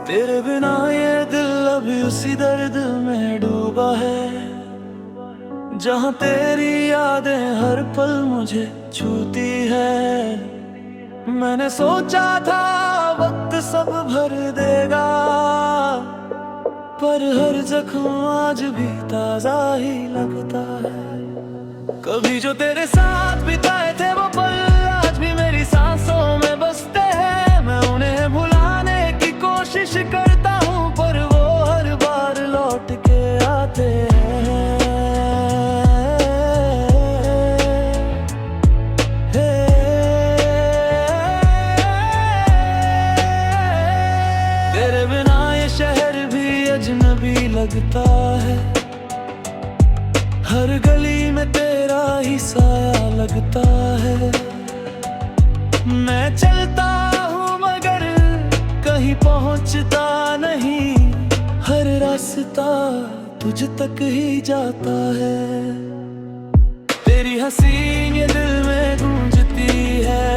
तेरे बिना ये दिल अभी उसी दर्द में डूबा है, जहाँ तेरी यादें हर पल मुझे छूती है। मैंने सोचा था वक्त सब भर देगा, पर हर जख्म आज भी ताजा ही लगता है। कभी जो तेरे साथ बिताए थे वो पल आज भी मेरी सांसों में बसते हैं। मैं उन्हें भुलाने की कोशिश करता हूँ, पर वो हर बार लौट के आते हैं। तेरे बिना ये शहर भी अजनबी लगता है, हर गली में तेरा ही साया लगता है। मैं चलता हूँ मगर कहीं पहुँचता नहीं, हर रास्ता तुझ तक ही जाता है। तेरी हंसी ये दिल में गूंजती है,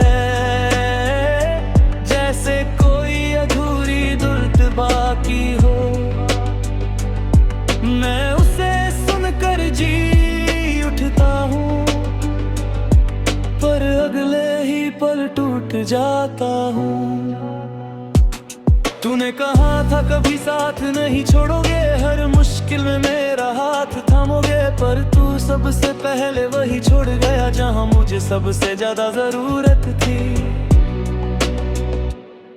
जैसे कोई अधूरी धुन बाकी हो। मैं उसे सुनकर जी उठता हूँ, पर अगले ही पल टूट जाता हूँ। तूने कहा था कभी साथ नहीं छोड़ोगे, हर मुश्किल में मेरा हाथ थामोगे, पर तू सबसे पहले वही छोड़ गया जहाँ मुझे सबसे ज्यादा जरूरत थी।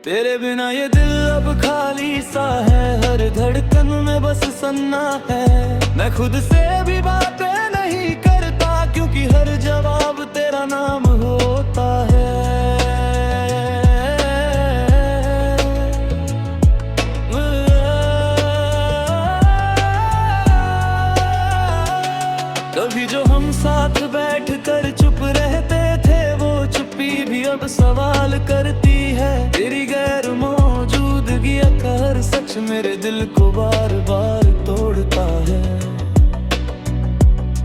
तेरे बिना ये दिल अब खाली सा है, हर धड़कन में बस सन्ना है। मैं खुद से भी बातें नहीं करता, क्योंकि हर जवाब तेरा नाम होता है। कभी जो हम साथ बैठ कर चुप रहते थे, वो चुप्पी भी अब सवाल करती है। तेरी गैर मौजूदगी का हर सच मेरे दिल को बार बार तोड़ता है।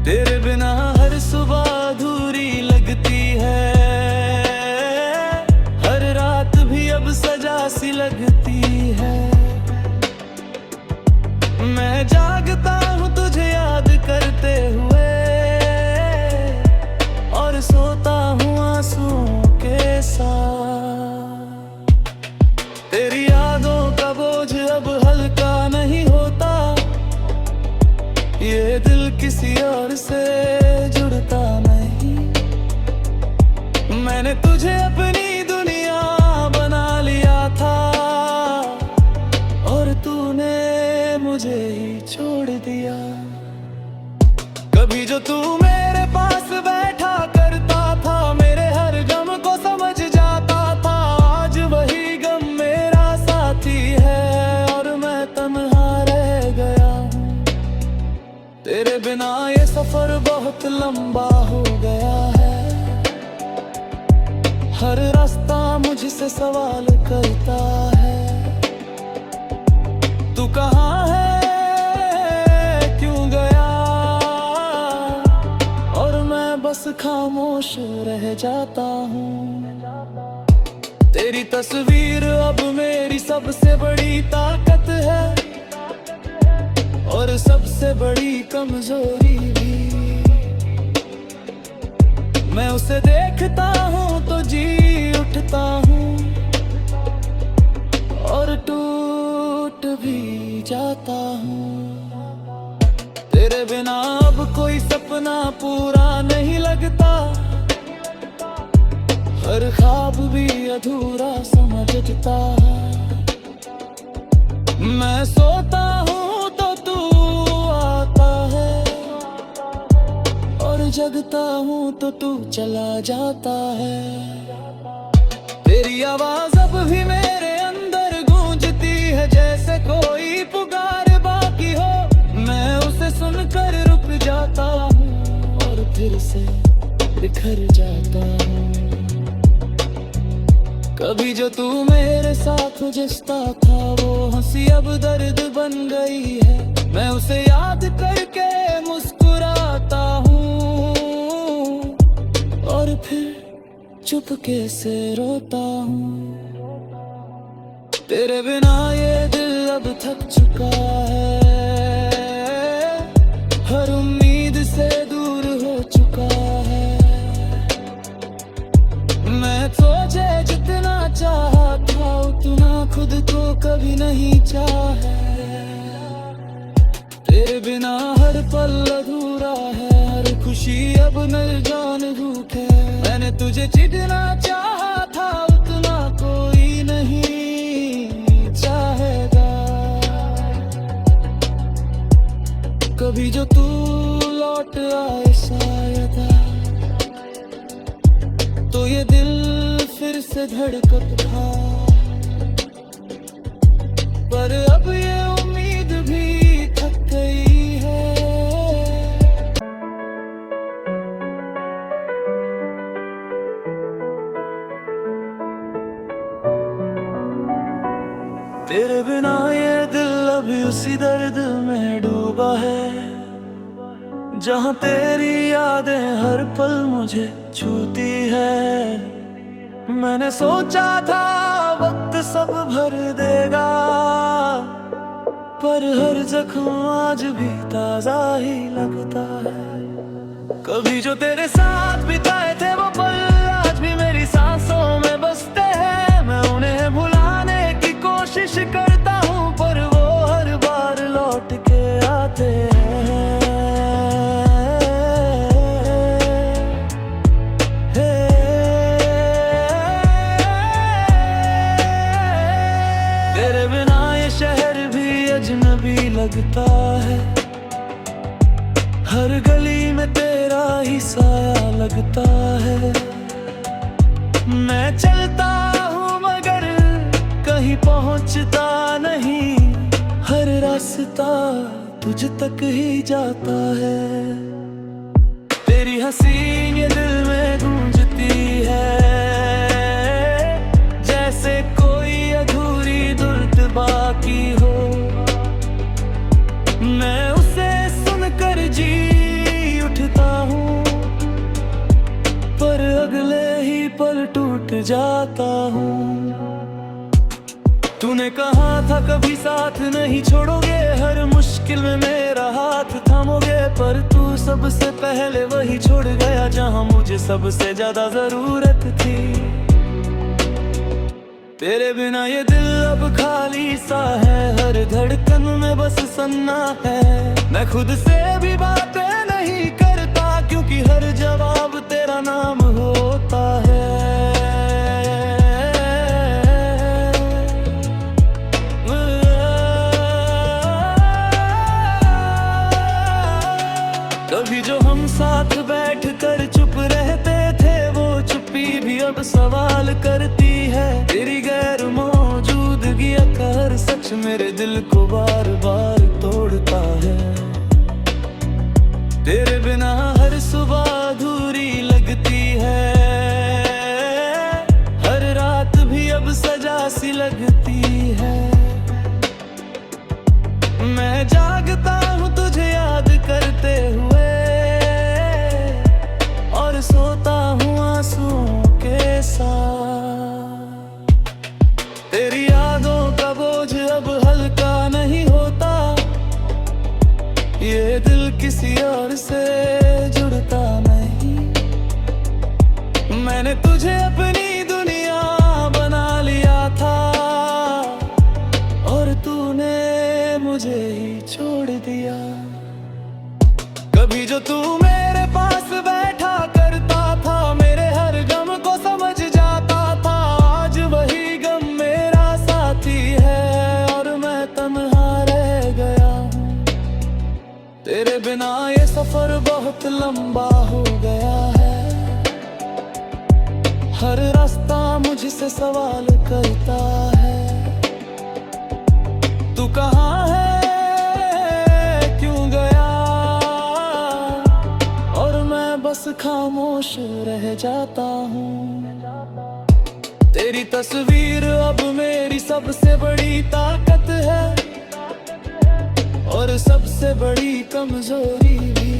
तेरे बिना हर सुबह अधूरी लगती है, हर रात भी अब सजा सी लगती है। मैं जागता हूँ तुझे याद करते हुए, और सोता हूँ आंसुओं के साथ। तेरी यादों का बोझ अब हल्का नहीं होता, ये दिल किसी और से जुड़ता नहीं। मैंने तुझे अपनी दुनिया बना लिया था, और तूने मुझे ही छोड़ दिया। कभी जो तू मेरे पास बैठा करता था, मेरे हर गम को समझ जाता था। आज वही गम मेरा साथी है, और मैं तन्हा रह गया हूँ। तेरे बिना ये सफर बहुत लंबा हो गया है, हर रास्ता मुझसे सवाल करता है। तू कहाँ है, क्यों गया, और मैं बस खामोश रह जाता हूँ। तेरी तस्वीर अब मेरी सबसे बड़ी ताकत है, और सबसे बड़ी कमजोरी भी। मैं उसे देखता हूँ तो जी उठता हूँ, और टूट भी जाता हूँ। तेरे बिना अब कोई सपना पूरा नहीं लगता, हर ख्वाब भी अधूरा समझता है। मैं सोता हूँ तो तू आता है, और जगता हूँ तो तू चला जाता है। तेरी आवाज अब भी मेरे अंदर गूंजती है, जैसे कोई पुकार बाकी हो। मैं उसे सुनकर रुक जाता हूँ, और फिर से बिखर जाता हूँ। कभी जो तू मेरे साथ जिसता था, वो हंसी अब दर्द बन गई है। मैं उसे याद करके मुस्कुराता हूँ, और फिर चुपके से रोता हूँ। तेरे बिना ये दिल अब थक चुका है, हर उम्मीद से दूर हो चुका है। मैं तुझे जितना चाहा था उतना खुद को कभी नहीं चाहा। तेरे बिना हर पल अधूरा है, हर खुशी अब निर्जान भूख है। मैंने तुझे जितना चाहा था उतना कोई नहीं चाहेगा। कभी जो तू लौट आए शायद, तो ये दिल फिर से धड़कता। पर अब ये उम्मीद भी थक गई है। तेरे बिना ये दिल अभी उसी दर्द में डूबा है, जहाँ तेरी यादें हर पल मुझे छूती है। मैंने सोचा था वक्त सब भर देगा, पर हर जख्म आज भी ताजा ही लगता है। कभी जो तेरे साथ बिताए थे वो पल आज भी मेरी सांसों में बसते हैं। मैं उन्हें भुलाने की कोशिश करता हूँ, पर वो हर बार लौट के आते हैं। तेरे बिना ये शहर भी अजनबी लगता है, हर गली में तेरा ही साया लगता है। मैं चलता हूँ मगर कहीं पहुँचता नहीं, हर रास्ता तुझ तक ही जाता है। तेरी हंसी ये दिल में गूंजती है, जैसे कोई अधूरी धुन बाकी हो। मैं उसे सुनकर जी उठता हूँ, पर अगले ही पल टूट जाता हूँ। तूने कहा था कभी साथ नहीं छोड़ोगे, हर मुश्किल में मेरा हाथ थामोगे, पर तू सबसे पहले वही छोड़ गया जहाँ मुझे सबसे ज्यादा जरूरत थी। तेरे बिना ये दिल अब खाली सा है, हर धड़कन में बस सन्ना है। मैं खुद से भी बातें नहीं करता, क्योंकि हर जवाब तेरा नाम होता है। कभी जो हम साथ बैठ कर चुप रहते थे, वो चुप्पी भी अब सवाल करती है। तेरी गैर मौजूदगी का हर सच मेरे दिल को बार बार तोड़ता है। तेरे बिना हर सुबह अधूरी लगती है, हर रात भी अब सजा सी लगती है। मैं जागता हूँ तुझे याद करते हुए, और सोता हूँ आंसुओं के साथ। तेरी यादों का बोझ अब हल्का नहीं होता, ये दिल किसी और से जुड़ता नहीं। मैंने तुझे अपनी दुनिया बना लिया था, और तूने मुझे ही छोड़ दिया। कभी जो तू मेरे पास बैठा करता था, मेरे हर गम को समझ जाता था। आज वही गम मेरा साथी है, और मैं तन्हा रह गया हूँ। तेरे बिना ये सफर बहुत लंबा हो गया है, हर रास्ता मुझसे सवाल करता है। तू कहाँ है, क्यों गया, और मैं बस खामोश रह जाता हूँ। तेरी तस्वीर अब मेरी सबसे बड़ी ताकत है, और सबसे बड़ी कमजोरी भी।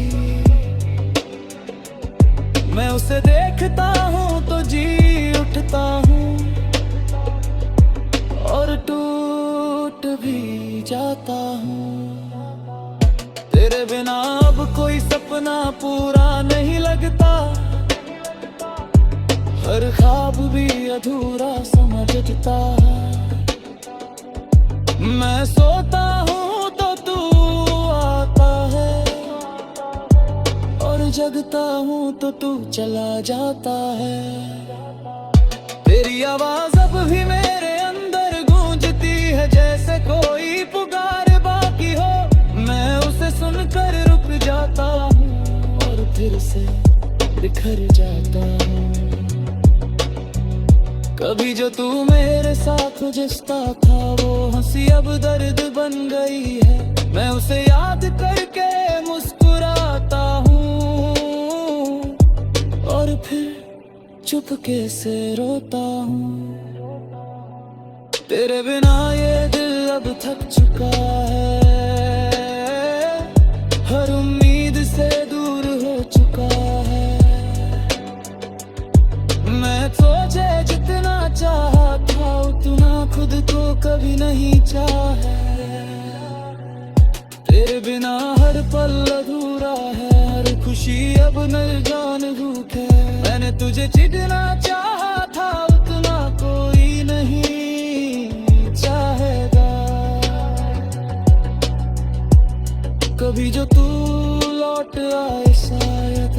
मैं उसे देखता हूँ तो जी उठता हूँ, और टूट जाता हूँ। तेरे बिना अब कोई सपना पूरा नहीं लगता, हर ख्वाब भी अधूरा समझता है। मैं सोता हूँ तो तू आता है, और जगता हूँ तो तू चला जाता है। तेरी आवाज अब भी मेरे अंदर गूंजती है, जैसे कोई पुकार बाकी हो। मैं उसे सुनकर रुक जाता हूँ और फिर से बिखर जाता हूँ। कभी जो तू मेरे साथ जिसता था, वो हंसी अब दर्द बन गई है। मैं उसे याद करके मुस्कुराता हूँ और फिर चुपके से रोता हूँ। तेरे बिना ये दिल अब थक चुका है, हर उम्मीद से दूर हो चुका है। मैं सोचे जितना चाहा था, उतना खुद को कभी नहीं चाहा। तेरे बिना हर पल अधूरा है, हर खुशी अब निर्जान भूख है। मैंने तुझे जितना चाहा था, उतना कोई नहीं चाहेगा। कभी जो तू लौट आए शायद,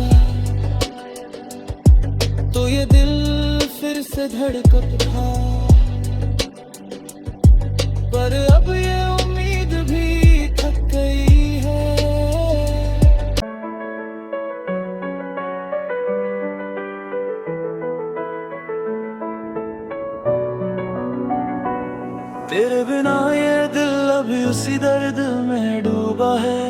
तो ये दिल फिर से धड़कता। पर अब ये उम्मीद भी थक गई है। तेरे बिना ये दिल अभी उसी दर्द में डूबा है,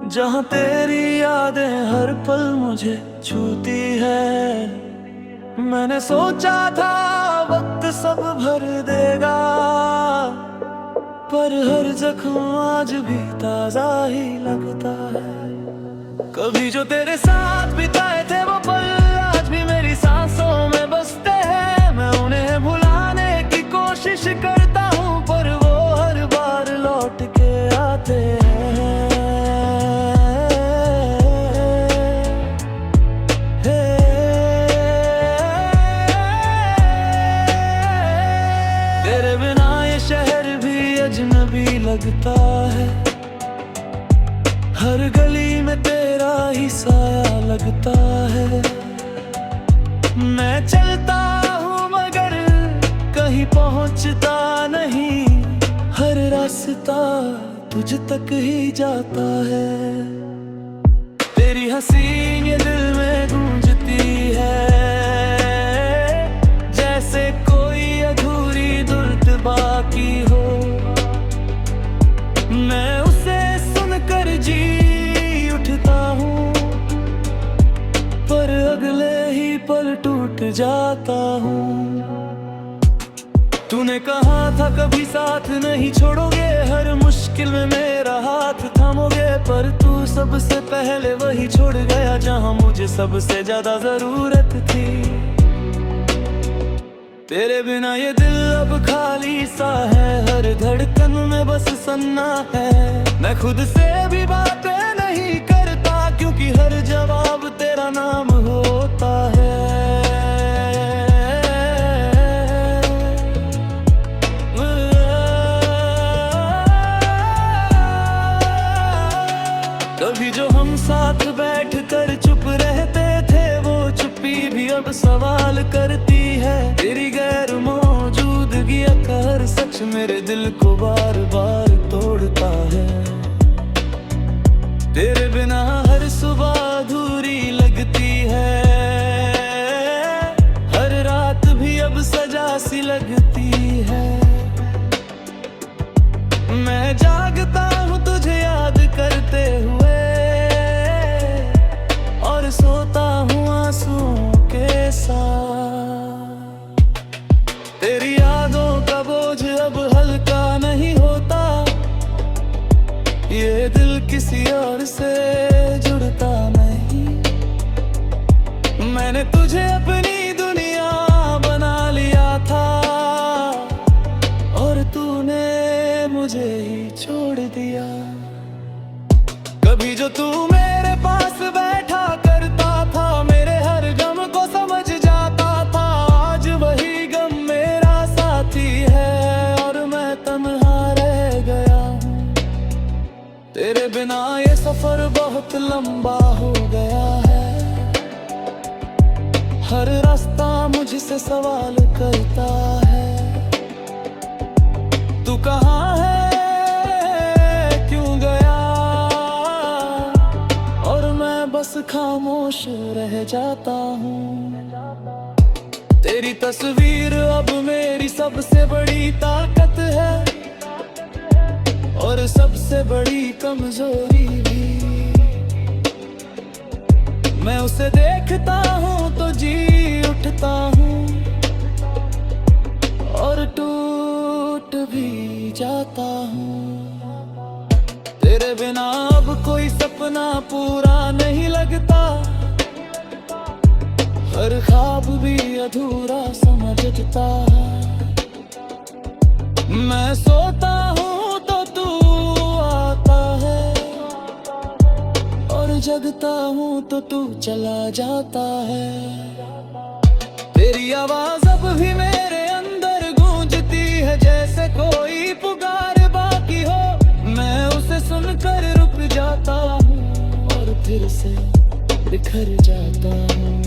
जहाँ तेरी यादें हर पल मुझे छूती है। मैंने सोचा था वक्त सब भर देगा, पर हर जख्म आज भी ताजा ही लगता है। कभी जो तेरे साथ बिताए थे वो पल आज भी मेरी सांसों में बसते हैं। मैं उन्हें भुलाने की कोशिश करता हूँ, पर वो हर बार लौट के आते हैं। तेरे बिना ये शहर भी अजनबी लगता है, हर गली में तेरा ही साया लगता है। मैं चलता हूँ मगर कहीं पहुँचता नहीं, हर रास्ता तुझ तक ही जाता है। तेरी हंसी ये दिल में गूंजती है, जैसे कोई अधूरी धुन बाकी हो। मैं उसे सुनकर जी उठता हूँ, पर अगले ही पल टूट जाता हूँ। तूने कहा था कभी साथ नहीं छोड़ोगे, हर मुश्किल में मेरा हाथ थामोगे। पर तू सबसे पहले वही छोड़ गया, जहाँ मुझे सबसे ज्यादा जरूरत थी। तेरे बिना ये दिल अब खाली सा है, हर धड़कन में बस सन्ना है। मैं खुद से भी बातें नहीं करता, क्योंकि हर जवाब तेरा नाम होता है। कभी जो हम साथ बैठ कर चुप रहते थे, वो चुप्पी भी अब सवाल करती है। तेरी गैर मौजूदगी का हर सच मेरे दिल को बार बार तोड़ता है। तेरे बिना हर सुबह अधूरी लगती है, हर रात भी अब सजा सी लगती है। मैं जागता हूँ तुझे याद करते हुए, और सोता हूँ आंसुओं के साथ। तेरी यादों का बोझ अब हल्का नहीं होता, ये दिल किसी और से जुड़ता नहीं। मैंने तुझे अपनी दुनिया बना लिया था, और तूने मुझे हो गया है। हर रास्ता मुझसे सवाल करता है, तू कहाँ है, क्यों गया? और मैं बस खामोश रह जाता हूँ। तेरी तस्वीर अब मेरी सबसे बड़ी ताकत है, और सबसे बड़ी कमजोरी भी। मैं उसे देखता हूँ तो जी उठता हूँ, और टूट भी जाता हूँ। तेरे बिना अब कोई सपना पूरा नहीं लगता, हर ख्वाब भी अधूरा समझता है। मैं सोता हूँ तो तू आता है, और जगता हूँ तो तू चला जाता है। तेरी आवाज अब भी मेरे अंदर गूंजती है, जैसे कोई पुकार बाकी हो। मैं उसे सुनकर रुक जाता हूँ, और फिर से बिखर जाता हूँ।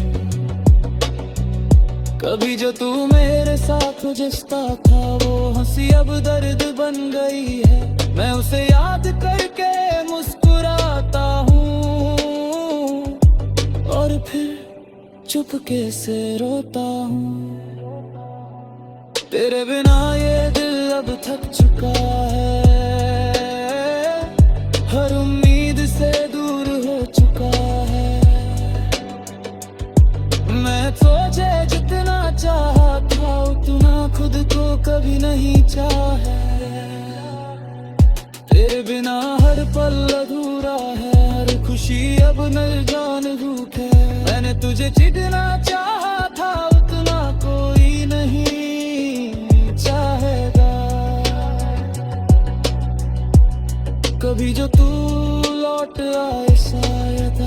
कभी जो तू मेरे साथ जिसता था, वो हंसी अब दर्द बन गई है। मैं उसे याद करके मुस्कुराता हूँ, और फिर चुपके से रोता हूँ। तेरे बिना ये दिल अब थक चुका है, हर उम्मीद से दूर हो चुका है। मैं सोचे जितना चाहा था, उतना खुद को कभी नहीं चाहा। तेरे बिना हर पल अधूरा है, हर खुशी अब न जान भूख है। मैंने तुझे जितना चाहा था, उतना कोई नहीं चाहेगा। कभी जो तू लौट आए शायद,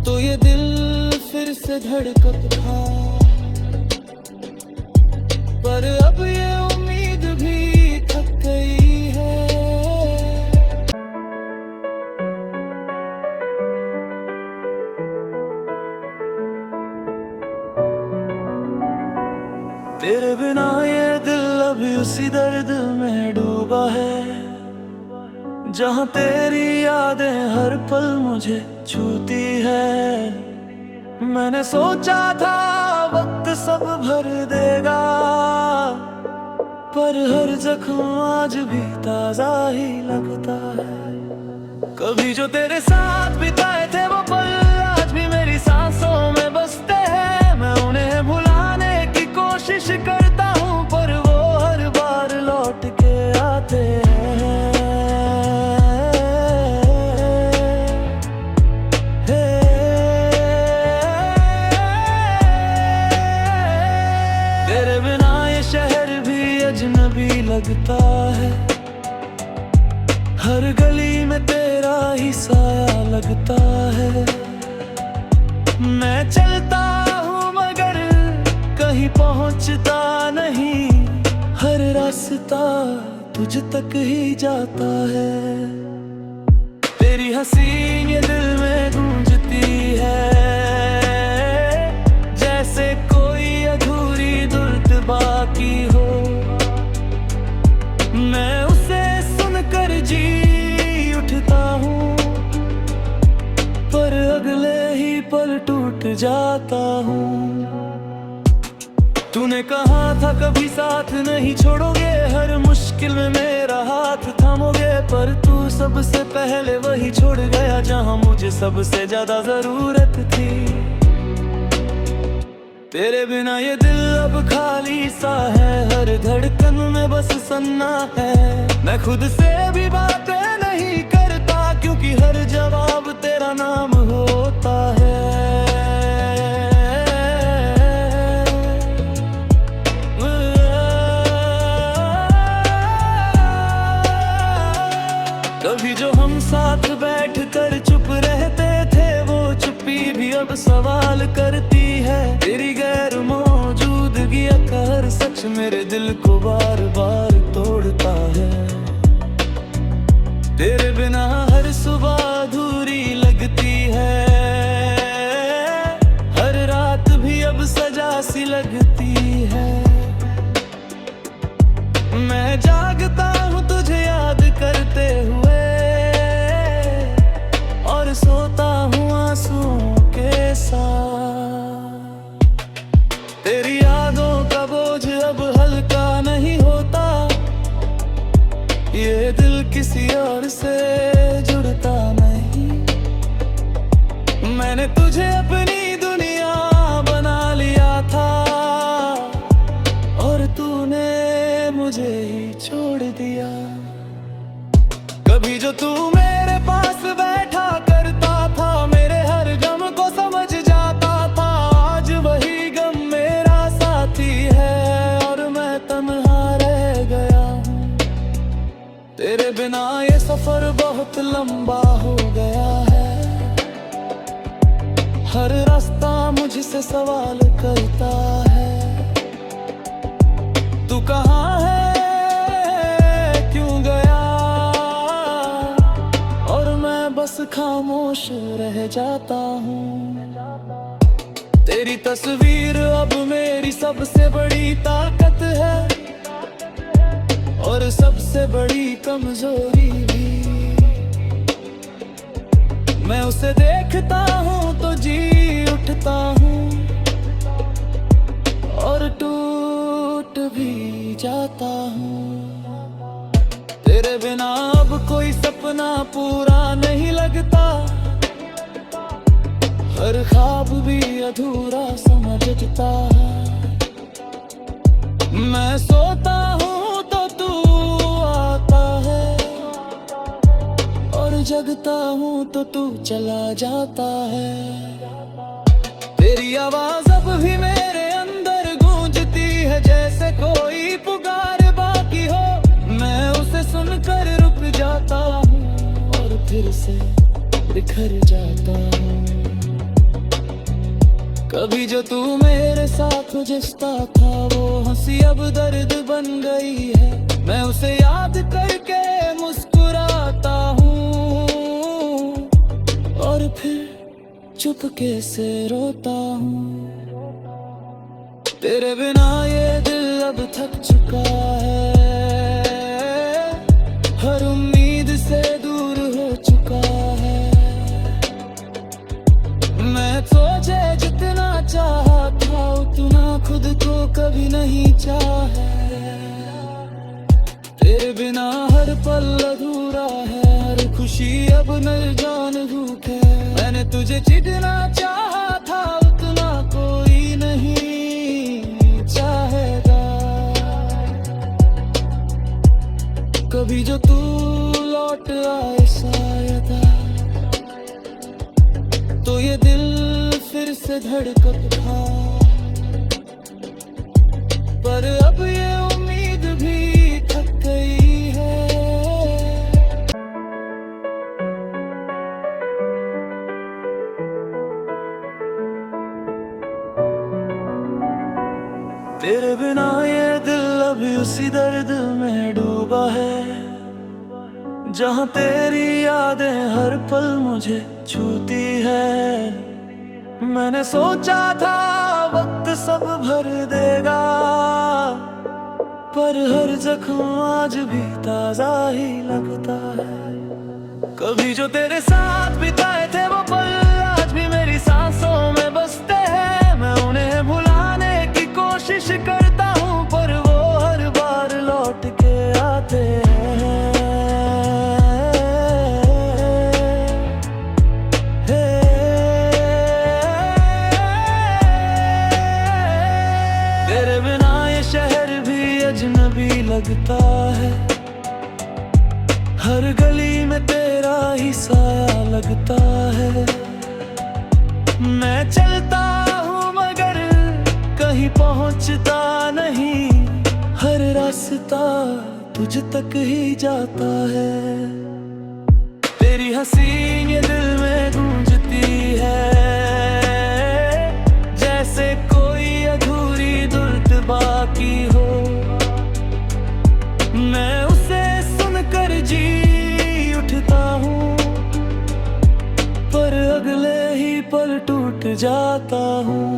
तो ये दिल फिर से धड़कता। पर अब ये उम्मीद भी थक गई है। तेरे बिना ये दिल अभी उसी दर्द में डूबा है, जहाँ तेरी यादें हर पल मुझे छूती है। मैंने सोचा था वक्त सब भर देगा, पर हर जख्म आज भी ताजा ही लगता है। कभी जो तेरे साथ बिताए थे वो पल आज भी मेरी सांसों में बसते हैं। मैं उन्हें भुलाने की कोशिश करता हूँ, पर वो हर बार लौट के आते हैं। तेरे बिना ये शहर भी अजनबी लगता है, हर गली में तेरा ही साया लगता है। मैं चलता हूँ मगर कहीं पहुँचता नहीं, हर रास्ता तुझ तक ही जाता है। तेरी हंसी ये दिल में गूंजती है, जैसे कोई अधूरी दुल्हन बाकी हो। मैं उसे सुनकर जी उठता हूँ, पर अगले ही पल टूट जाता हूँ। तूने कहा था कभी साथ नहीं छोड़ोगे, हर मुश्किल में मेरा हाथ थामोगे। पर तू सबसे पहले वही छोड़ गया, जहाँ मुझे सबसे ज्यादा जरूरत थी। तेरे बिना ये दिल अब खाली सा है, हर धड़कन में बस सन्ना है। मैं खुद से भी बातें नहीं करता, क्योंकि हर जवाब तेरा नाम होता है। कभी जो हम साथ बैठ कर चुप रहते थे, वो चुप्पी भी अब सवाल करती है। तेरी गैर मौजूदगी का हर सच मेरे दिल को बार बार तोड़ता है। तेरे बिना हर सुबह अधूरी और सोता हूँ आंसुओं के साथ। तेरी यादों का बोझ अब हल्का नहीं होता, ये दिल किसी और से जुड़ता नहीं। मैंने तुझे अपनी दुनिया बना लिया था और तूने मुझे ही छोड़ दिया। कभी जो तू मेरे पास बैठा करता था, मेरे हर गम को समझ जाता था, आज वही गम मेरा साथी है और मैं तन्हा रह गया हूँ। तेरे बिना ये सफर बहुत लंबा हो गया है, हर रास्ता मुझसे सवाल करता है। तू कहाँ है, क्यों गया, और मैं बस खामोश रह जाता हूँ। तेरी तस्वीर अब मेरी सबसे बड़ी ताकत है और सबसे बड़ी कमजोरी भी। मैं उसे देखता हूँ तो जी उठता हूँ और टूट भी जाता हूँ। तेरे बिना अब कोई सपना पूरा नहीं लगता, हर ख्वाब भी अधूरा समझता है। मैं सोता हूँ तो तू आता है और जगता हूँ तो तू चला जाता है। तेरी आवाज अब भी मेरे अंदर गूंजती है, जैसे कोई पुकार बाकी हो। मैं उसे सुनकर रुक जाता हूँ और फिर से बिखर जाता हूँ। कभी जो तू मेरे साथ जिसता था, वो हंसी अब दर्द बन गई है। मैं उसे याद करके मुस्कुराता हूँ और फिर चुपके से रोता हूँ। तेरे बिना ये दिल अब थक चुका है, हर उम्मीद से दूर हो चुका है। मैं सोचे जितना चाहा था, उतना खुद को कभी नहीं चाहा। तेरे बिना हर पल अधूरा है, हर खुशी अब न जान भूख है। मैंने तुझे जितना चाहा था, उतना कोई नहीं चाहेगा। कभी जो तू लौट आए शायद, तो ये दिल फिर से धड़कता, पर अब ये उम्मीद भी थक गई है। तेरे बिना ये दिल अभी उसी दर्द में डूबा है, जहाँ तेरी यादें हर पल मुझे छूती है। मैंने सोचा था वक्त सब भर देगा, पर हर जख्म आज भी ताजा ही लगता है। कभी जो तेरे साथ बिताए थे वो पल आज भी मेरी सांसों में बसते हैं। मैं उन्हें भुलाने की कोशिश करता हूँ, पर वो हर बार लौट के आते हैं। तेरे बिना ये शहर भी अजनबी लगता है, हर गली में तेरा ही साया लगता है। मैं चलता हूँ मगर कहीं पहुँचता नहीं, हर रास्ता तुझ तक ही जाता है। तेरी हंसी ये दिल में गूंजती है, जैसे कोई अधूरी धुन बाकी हो। मैं उसे सुनकर जी उठता हूँ, पर अगले ही पल टूट जाता हूँ।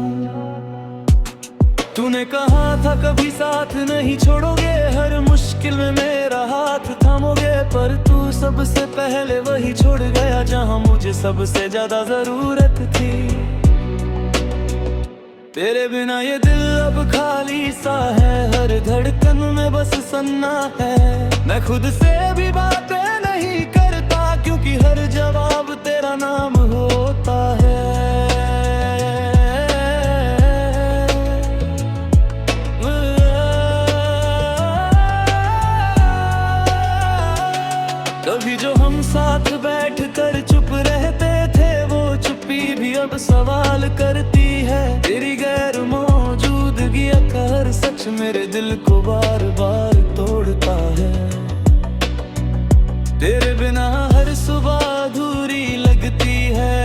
तूने कहा था कभी साथ नहीं छोड़ोगे, हर मुश्किल में मेरा हाथ थामोगे, पर तू सबसे पहले वही छोड़ गया जहां मुझे सबसे ज्यादा जरूरत थी। तेरे बिना ये दिल अब खाली सा है, हर धड़कन में बस सन्ना है। मैं खुद से भी बातें नहीं करता, क्योंकि हर जवाब तेरा नाम होता है। कभी जो हम साथ बैठ कर चुप रहते थे, वो चुप्पी भी अब सवाल करती है। तेरी गैर मौजूदगी का हर सच मेरे दिल को बार बार तोड़ता है। तेरे बिना हर सुबह अधूरी लगती है,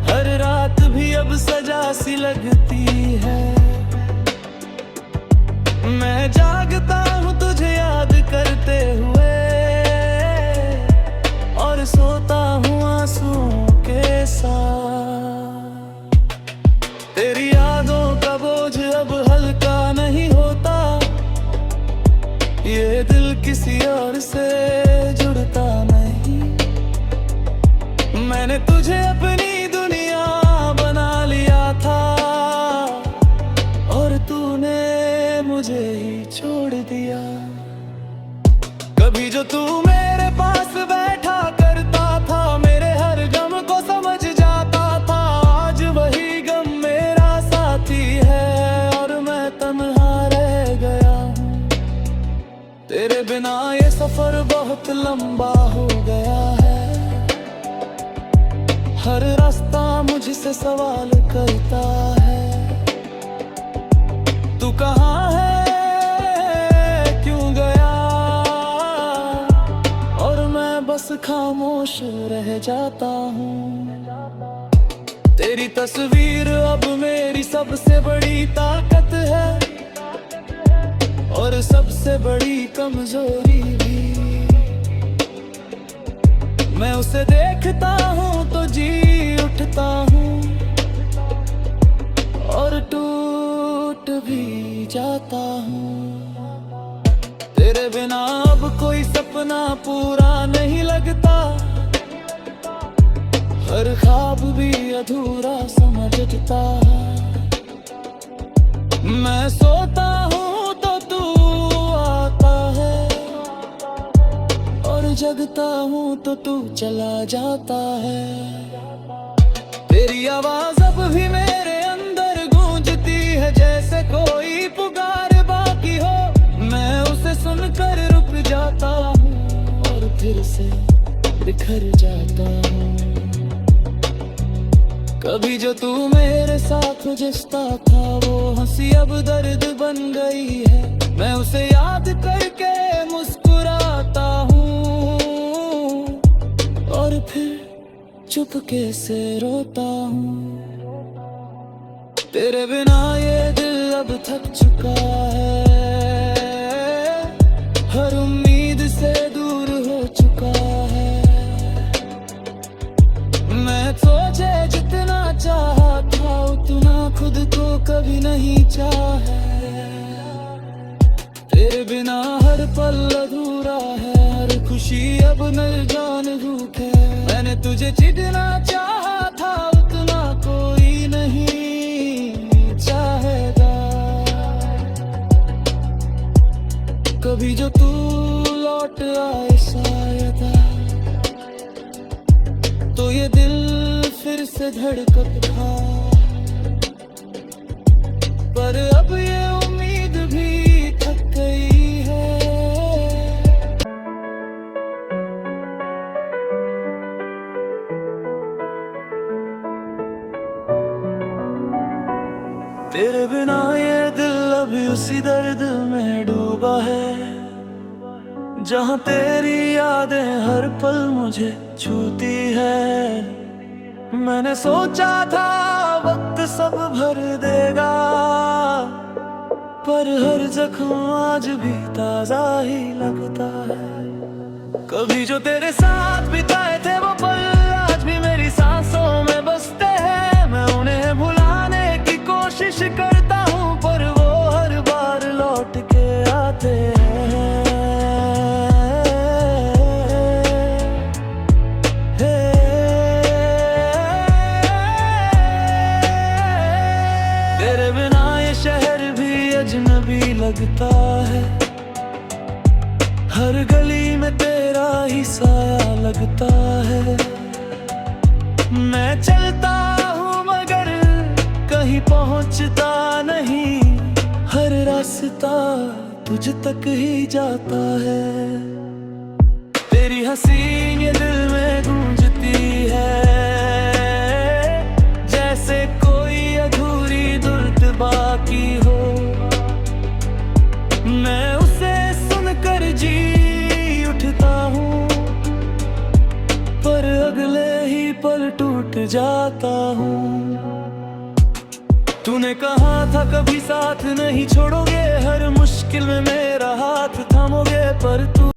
हर रात भी अब सजा सी लगती है। मैं जागता हूँ तुझे याद करते हुए, और सोता हूँ आंसुओं के साथ। तेरी यादों का बोझ अब हल्का नहीं होता, ये दिल किसी और से जुड़ता नहीं। मैंने तुझे अपनी दुनिया बना लिया था, और तूने मुझे ही छोड़ दिया। कभी जो तू मेरे पास बैठा करता था, मेरे हर गम को समझ जाता था, आज वही गम मेरा साथी है, और मैं तन्हा रह गया हूँ। तेरे बिना ये सफर बहुत लंबा हो गया है, हर रास्ता मुझसे सवाल करता है। तू कहाँ है, क्यों गया, और मैं बस खामोश रह जाता हूँ। तेरी तस्वीर अब मेरी सबसे बड़ी ताकत है, और सबसे बड़ी कमजोरी भी। मैं उसे देखता हूँ तो जी उठता हूँ, और टूट भी जाता हूँ। तेरे बिना अब कोई सपना पूरा नहीं लगता, हर ख्वाब भी अधूरा समझता है। मैं सोता हूँ तो तू आता है, और जगता हूँ तो तू चला जाता है। तेरी आवाज अब भी मेरे अंदर गूंजती है, जैसे कोई पुकार बाकी हो। मैं उसे सुनकर रुक जाता हूँ, और फिर से बिखर जाता हूँ। कभी जो तू मेरे साथ जिसता था, वो हंसी अब दर्द बन गई है। मैं उसे याद करके मुस्कुराता हूँ, और फिर चुपके से रोता हूँ। तेरे बिना ये दिल अब थक चुका है, हर उम्मीद से दूर हो चुका है। मैं सोचे जितना चाहा था, उतना खुद को कभी नहीं चाहा। तेरे बिना हर पल अधूरा है, हर खुशी अब निर्जान भूख है। मैंने तुझे चिढ़ना चाहा था, उतना कोई नहीं चाहेगा। कभी जो तू लौट आए शायद, तो ये दिल फिर से धड़कता। पर अब ये उम्मीद भी थक गई है। तेरे बिना ये दिल अभी उसी दर्द में डूबा है, जहाँ तेरी यादें हर पल मुझे छूती है। मैंने सोचा था वक्त सब भर देगा, पर हर जख्म आज भी ताजा ही लगता है। कभी जो तेरे साथ बिताए थे वो पल आज भी मेरी सांसों में बसते हैं। मैं उन्हें भुलाने की कोशिश लगता है। हर गली में तेरा ही साया लगता है। मैं चलता हूँ मगर कहीं पहुँचता नहीं, हर रास्ता तुझ तक ही जाता है। तेरी हंसी ये दिल में गूंजती है, जैसे कोई अधूरी धुन बाकी हो। मैं उसे सुनकर जी उठता हूँ, पर अगले ही पल टूट जाता हूँ। तूने कहा था कभी साथ नहीं छोड़ोगे, हर मुश्किल में मेरा हाथ थामोगे, पर तू